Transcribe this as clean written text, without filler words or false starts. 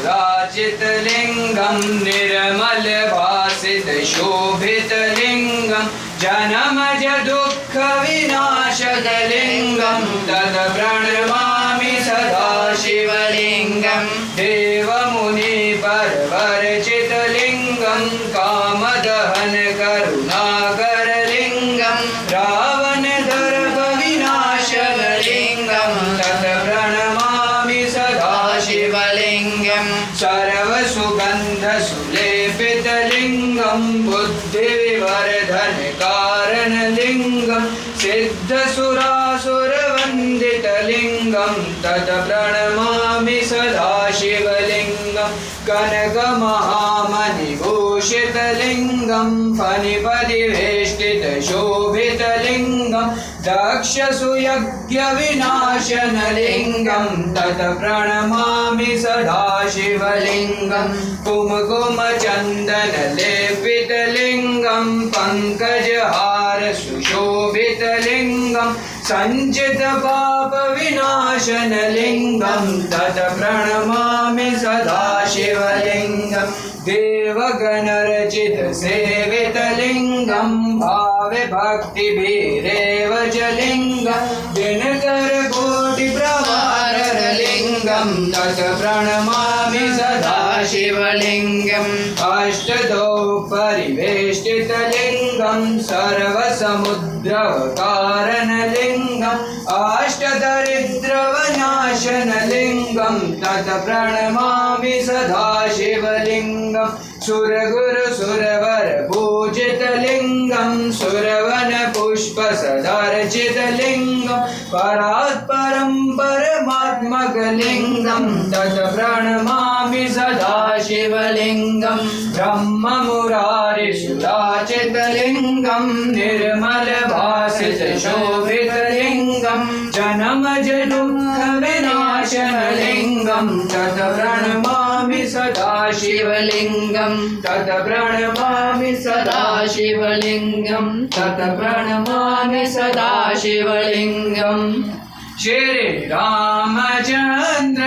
सुराजितलिङ्गं निर्मलभासितशोभितलिङ्गं जनमज दुःखविनाशकलिङ्गं तत् प्रणमामि सदा शिवलिङ्गं देवमुनिपरवर्जितलिङ्गं कामदहन करुणाकरलिङ्गं रावणदर्पविनाशकलिङ्गं तत् प्रणमामि सदा शिवलिङ्गं सर्वसुगन्धसुलेपितलिङ्गं बुद्धिविवर्धनकारणलिङ्गं सिद्धसुरासुरवन्दितलिङ्गं तत् प्रणमामि सदा शिवलिङ्गं कनकमहामणिभूषितलिङ्गं फणिपतिवेष्टितशोभितलिङ्गं दक्षसुयज्ञविनाशनलिङ्गं तत् प्रणमामि सदा शिवलिङ्गं कुमकुमचन्दनलेपितलिङ्गं पङ्कजहारसुशोभितलिङ्गं सञ्चितपापविनाशनलिङ्गं तत् प्रणमामि सदा शिवलिङ्गं देवगणरचितसेवितलिङ्गं भावे भक्तिभिरेव च लिङ्गं दिनकरकोटिप्रभारलिङ्गं तत् प्रणमामि सदा शिवलिङ्गम् अष्टदौ परिवेष्टितलिङ्गं सर्वसमुद्रवकारणलिङ्गम् अष्टदरिद्रवनाशनलिङ्गं तत् प्रणमामि सदा शिवलिङ्गं सुरगुरुसुरवरपूजितलिङ्गं सुरवनपुष्पसदर्चितलिङ्गं परात्परं परमात्मकलिङ्गं तत् प्रणमामि सदा शिवलिङ्गं ब्रह्ममुरारिसुराचितलिङ्गं निर्मलभासितशोभितलिङ्गं जनमजदुःखविनाशनलिङ्गं तत् प्रणमामि सदा शिवलिङ्गं तत् प्रणमामि सदा शिवलिङ्गं तत् प्रणमामि सदा शिवलिङ्गं श्री रामचन्द्र